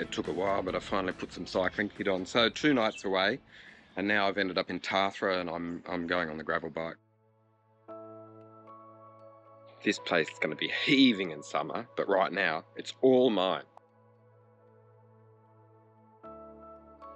It took a while, but I finally put some cycling kit on. So 2 nights away, and now I've ended up in Tathra, and I'm going on the gravel bike. This place is going to be heaving in summer, but right now it's all mine.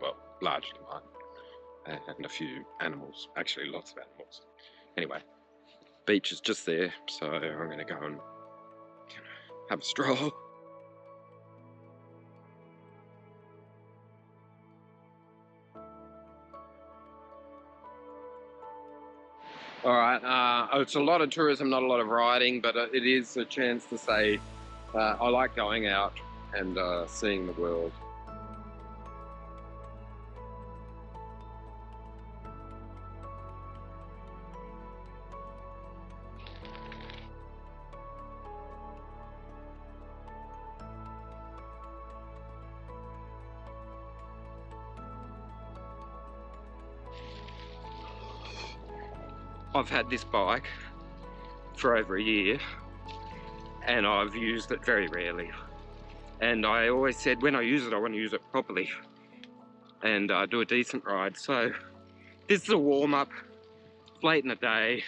Well, largely mine, and a few animals, actually lots of animals. Anyway, beach is just there, so I'm going to go and have a stroll. Alright, it's a lot of tourism, not a lot of riding, but it is a chance to say I like going out and seeing the world. I've had this bike for over a year and I've used it very rarely, and I always said when I use it I want to use it properly and do a decent ride. So this is a warm-up, late in the day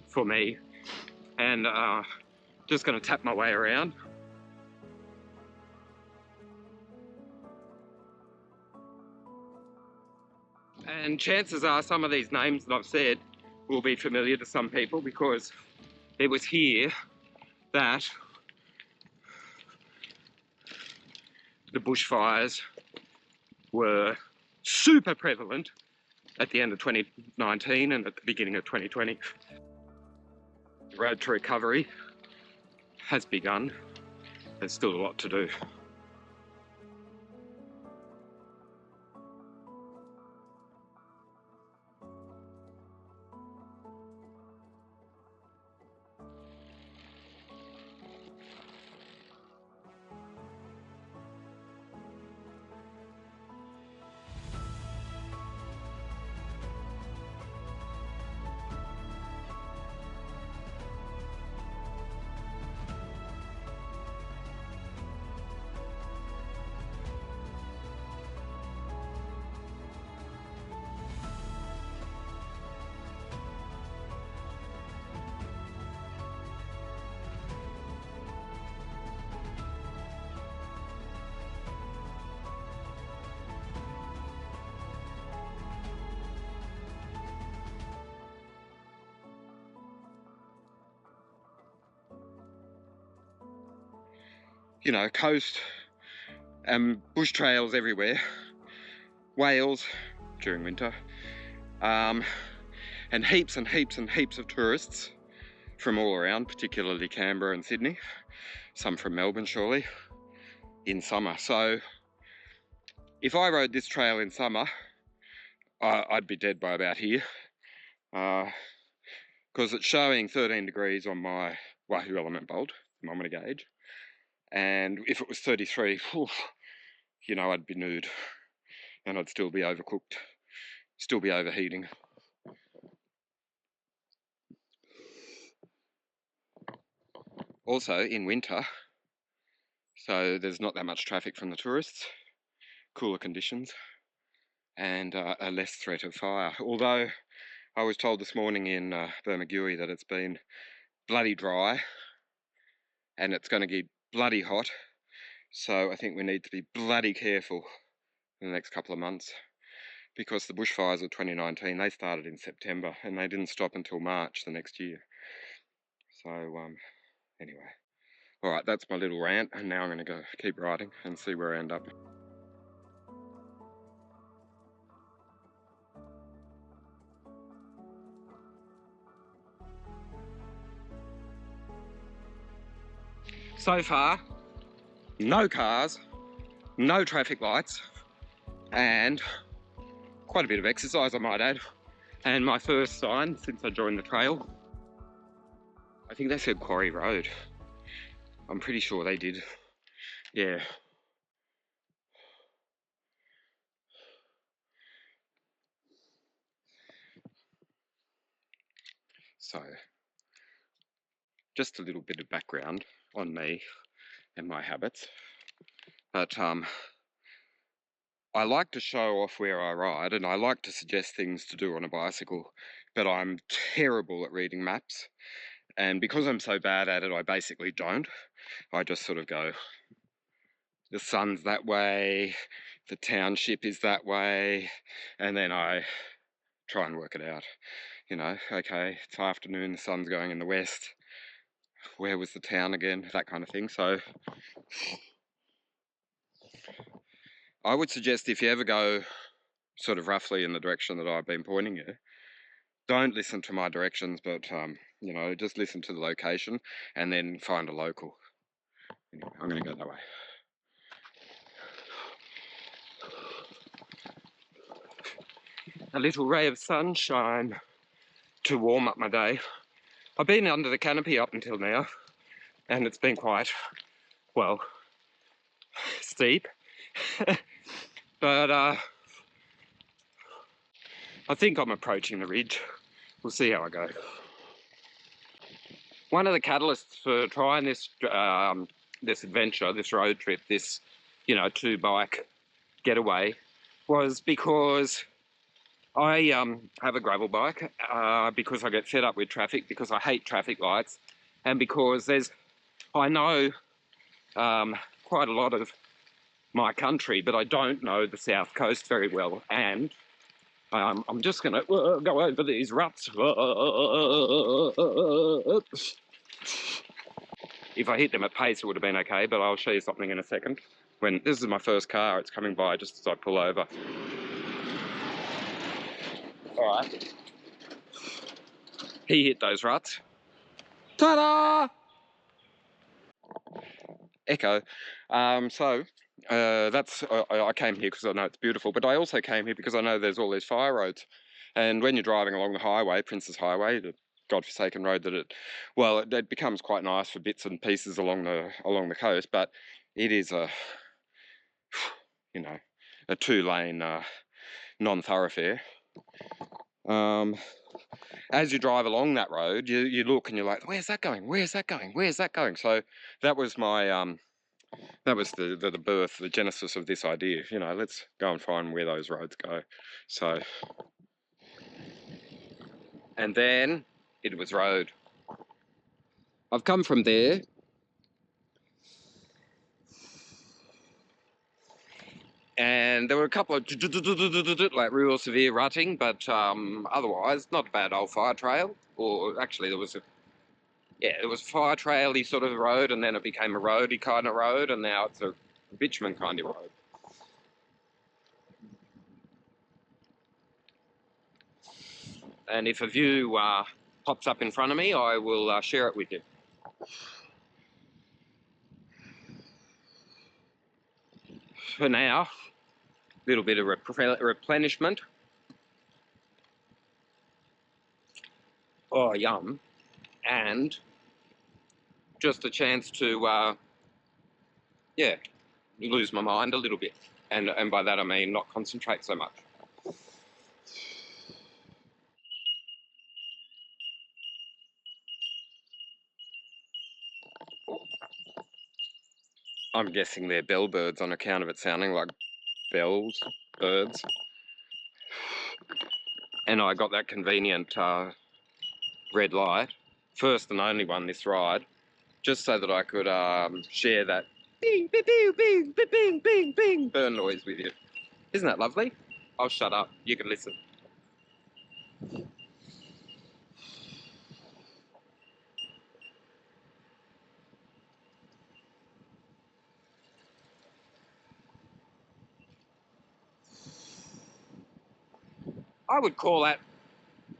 for me, and just going to tap my way around. And chances are some of these names that I've said will be familiar to some people, because it was here that the bushfires were super prevalent at the end of 2019 and at the beginning of 2020. The road to recovery has begun. There's still a lot to do. You know, coast and bush trails everywhere, whales during winter, and heaps and heaps and heaps of tourists from all around, particularly Canberra and Sydney, some from Melbourne surely, in summer. So if I rode this trail in summer, I'd be dead by about here, because it's showing 13 degrees on my Wahoo element bolt thermometer gauge. And if it was 33, you know, I'd be nude and I'd still be overcooked, still be overheating. Also in winter, so there's not that much traffic from the tourists, cooler conditions, and a less threat of fire. Although I was told this morning in Bermagui that it's been bloody dry and it's going to get bloody hot. So I think we need to be bloody careful in the next couple of months, because the bushfires of 2019, they started in September and they didn't stop until March the next year. So anyway, all right, that's my little rant, and now I'm going to go keep riding and see where I end up. So far, no cars, no traffic lights, and quite a bit of exercise, I might add. And my first sign since I joined the trail, I think they said Quarry Road. I'm pretty sure they did. Yeah. So, just a little bit of background on me and my habits. But I like to show off where I ride, and I like to suggest things to do on a bicycle, but I'm terrible at reading maps. And because I'm so bad at it, I basically don't. I just sort of go, the sun's that way, the township is that way, and then I try and work it out. You know, okay, it's afternoon, the sun's going in the west, where was the town again, that kind of thing. So I would suggest if you ever go sort of roughly in the direction that I've been pointing you, don't listen to my directions, but you know, just listen to the location and then find a local. Anyway, I'm going to go that way. A little ray of sunshine to warm up my day. I've been under the canopy up until now, and it's been quite, well, steep. But I think I'm approaching the ridge. We'll see how I go. One of the catalysts for trying this this adventure, this road trip, this, you know, 2-bike getaway, was because I have a gravel bike, because I get fed up with traffic, because I hate traffic lights, and because I know quite a lot of my country, but I don't know the South Coast very well, and I'm just going to go over these ruts. If I hit them at pace, it would have been okay, but I'll show you something in a second. When this is my first car, it's coming by just as I pull over. All right. He hit those ruts. Ta-da! Echo. That's I came here because I know it's beautiful, but I also came here because I know there's all these fire roads. And when you're driving along the highway, Prince's Highway, the godforsaken road that it becomes quite nice for bits and pieces along the coast, but it is a, you know, a 2-lane non-thoroughfare. As you drive along that road, you look and you're like, where's that going? Where's that going? Where's that going? So that was my that was the birth, the genesis of this idea. You know, let's go and find where those roads go. So, and then it was road. I've come from there. And there were a couple of like real severe rutting, but otherwise not a bad old fire trail. Or actually there was a fire trail-y sort of road, and then it became a roady kind of road, and now it's a bitumen kind of road. And if a view pops up in front of me, I will share it with you. For now, a little bit of replenishment. Oh, yum. And just a chance to, yeah, lose my mind a little bit. And by that I mean not concentrate so much. I'm guessing they're bellbirds on account of it sounding like birds. And I got that convenient red light, first and only one this ride, just so that I could share that bing, bing, bing, bing, bing, bing, bing burn noise with you. Isn't that lovely? I'll shut up, you can listen. I would call that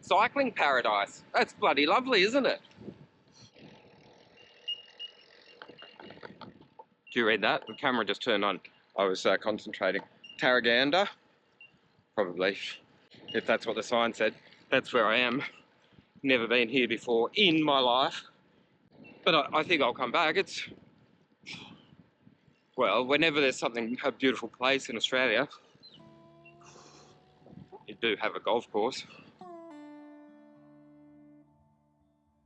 cycling paradise. That's bloody lovely, isn't it? Do you read that? The camera just turned on. I was concentrating. Tarraganda? Probably, if that's what the sign said. That's where I am. Never been here before in my life. But I think I'll come back. It's, well, whenever there's a beautiful place in Australia, you do have a golf course.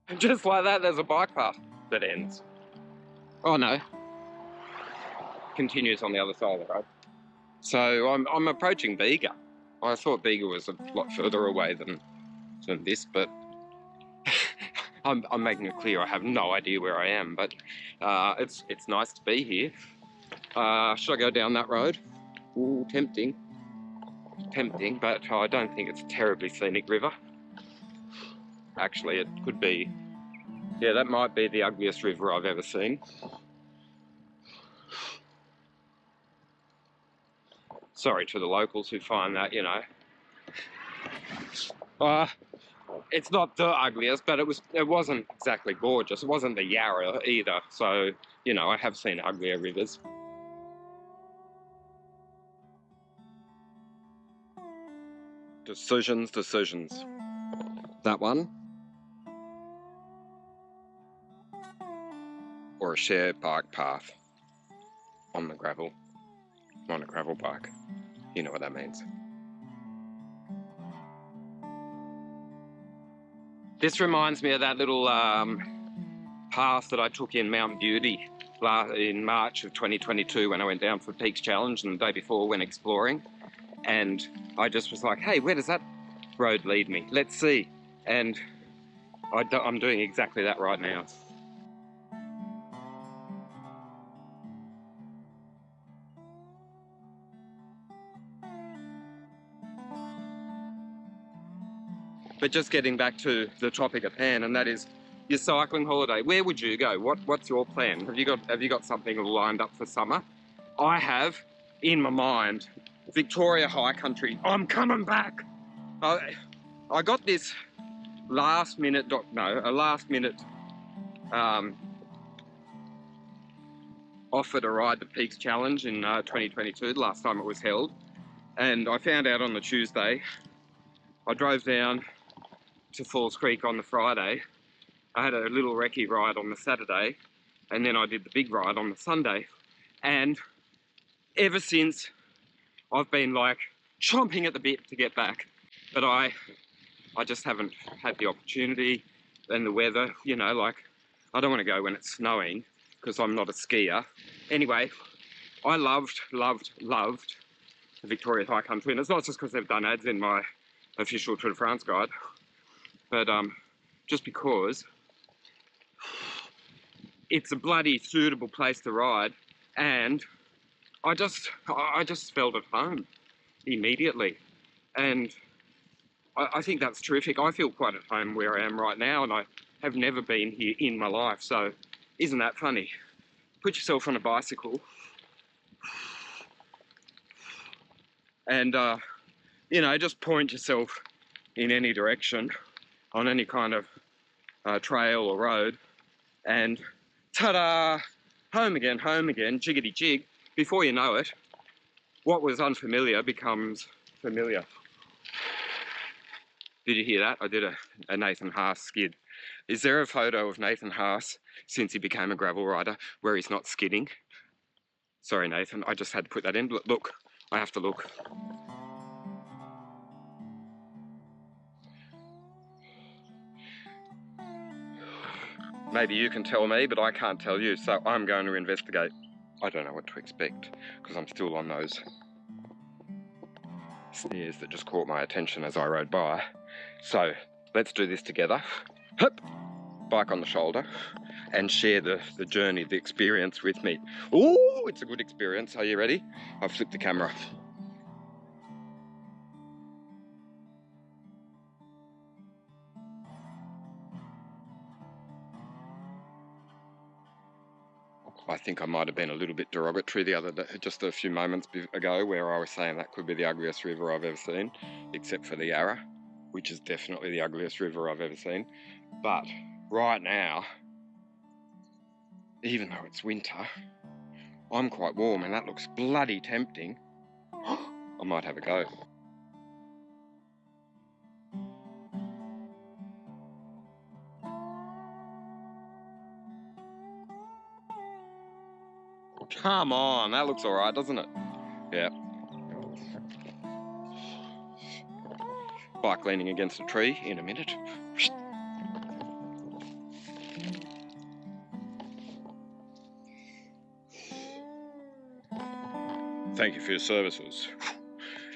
And just like that, there's a bike path that ends. Oh no. continues on the other side of the road. So I'm approaching Bega. I thought Bega was a lot further away than this, but I'm making it clear I have no idea where I am, but it's nice to be here. Should I go down that road? Ooh, tempting, but I don't think it's a terribly scenic river. Actually, it could be. Yeah, that might be the ugliest river I've ever seen. Sorry to the locals who find that, you know. It's not the ugliest, but it wasn't exactly gorgeous. It wasn't the Yarra either. So, you know, I have seen uglier rivers. Decisions. That one? Or a shared bike path on the gravel, on a gravel bike. You know what that means. This reminds me of that little path that I took in Mount Beauty in March of 2022 when I went down for Peaks Challenge, and the day before went exploring. And I just was like, hey, where does that road lead me? Let's see. And I'm doing exactly that right now. But just getting back to the topic at hand, and that is your cycling holiday. Where would you go? What's your plan? Have you got something lined up for summer? I have in my mind Victoria High Country. I'm coming back. I got this last minute offer to ride the Peaks Challenge in 2022, the last time it was held. And I found out on the Tuesday. I drove down to Falls Creek on the Friday. I had a little recce ride on the Saturday, and then I did the big ride on the Sunday. And ever since, I've been like chomping at the bit to get back. But I just haven't had the opportunity, and the weather, you know, like, I don't want to go when it's snowing because I'm not a skier. Anyway, I loved the Victoria High Country, and it's not just because they've done ads in my official Tour de France guide, but just because it's a bloody suitable place to ride, and I just felt at home immediately, and I think that's terrific. I feel quite at home where I am right now, and I have never been here in my life, so isn't that funny? Put yourself on a bicycle and you know, just point yourself in any direction on any kind of trail or road, and ta-da, home again, jiggity jig. Before you know it, what was unfamiliar becomes familiar. Did you hear that? I did a Nathan Haas skid. Is there a photo of Nathan Haas since he became a gravel rider where he's not skidding? Sorry, Nathan, I just had to put that in. Look, I have to look. Maybe you can tell me, but I can't tell you, so I'm going to investigate. I don't know what to expect, because I'm still on those stairs that just caught my attention as I rode by. So, let's do this together. Hup! Bike on the shoulder, and share the journey, the experience with me. Ooh, it's a good experience. Are you ready? I've flipped the camera. I think I might have been a little bit derogatory the other day, just a few moments ago, where I was saying that could be the ugliest river I've ever seen, except for the Yarra, which is definitely the ugliest river I've ever seen. But right now, even though it's winter, I'm quite warm, and that looks bloody tempting. I might have a go. Come on, that looks all right, doesn't it? Yeah. Bike leaning against a tree in a minute. thank you for your services.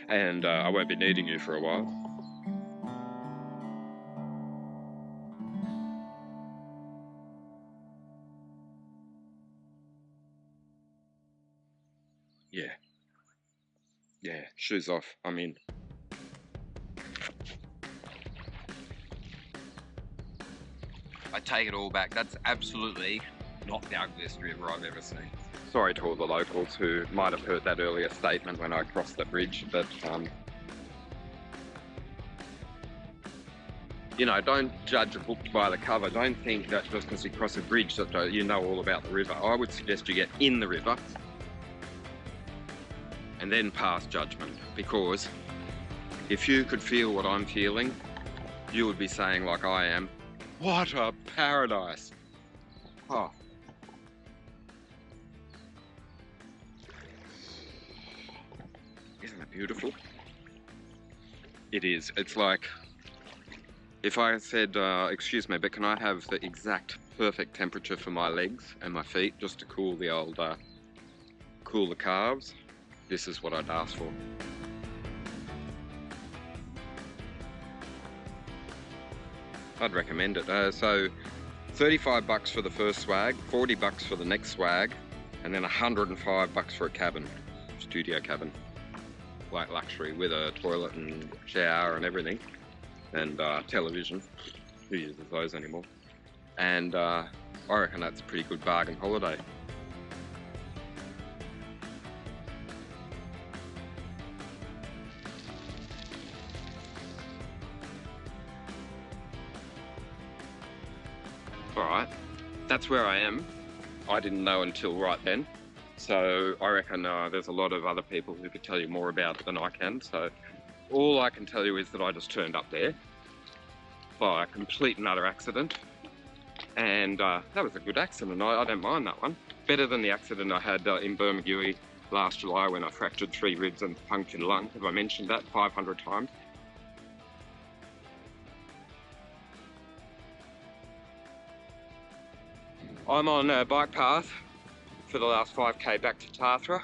And I won't be needing you for a while. Yeah. Yeah, shoes off, I'm in. I take it all back. That's absolutely not the ugliest river I've ever seen. Sorry to all the locals who might have heard that earlier statement when I crossed the bridge, but you know, don't judge a book by the cover. Don't think that just because you cross a bridge that you know all about the river. I would suggest you get in the river and then pass judgment, because if you could feel what I'm feeling, you would be saying, like I am, what a paradise. Oh. Isn't it beautiful? It is. It's like, if I said, excuse me, but can I have the exact perfect temperature for my legs and my feet just to cool the old, cool the calves? This is what I'd ask for. I'd recommend it. So 35 bucks for the first swag, 40 bucks for the next swag, and then 105 bucks for a cabin, studio cabin, like luxury with a toilet and shower and everything, and television. Who uses those anymore? And I reckon that's a pretty good bargain holiday. Alright, that's where I am. I didn't know until right then. So I reckon there's a lot of other people who could tell you more about it than I can. So all I can tell you is that I just turned up there by a complete and utter accident. And that was a good accident. I don't mind that one. Better than the accident I had in Bermagui last July when I fractured 3 ribs and punctured lung. Have I mentioned that 500 times? I'm on a bike path for the last 5k back to Tathra.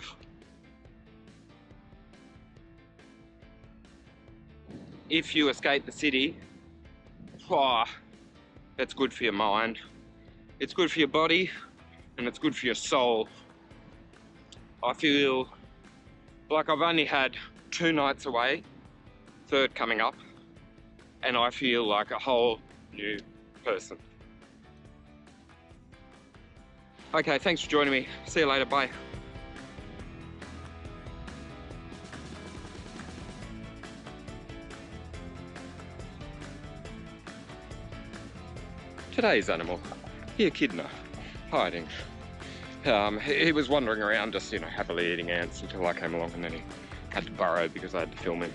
If you escape the city, it's good for your mind, it's good for your body, and it's good for your soul. I feel like I've only had 2 nights away, 3rd coming up, and I feel like a whole new person. Okay, thanks for joining me. See you later, bye. Today's animal, the echidna, hiding. He was wandering around just, you know, happily eating ants until I came along, and then he had to burrow because I had to film him.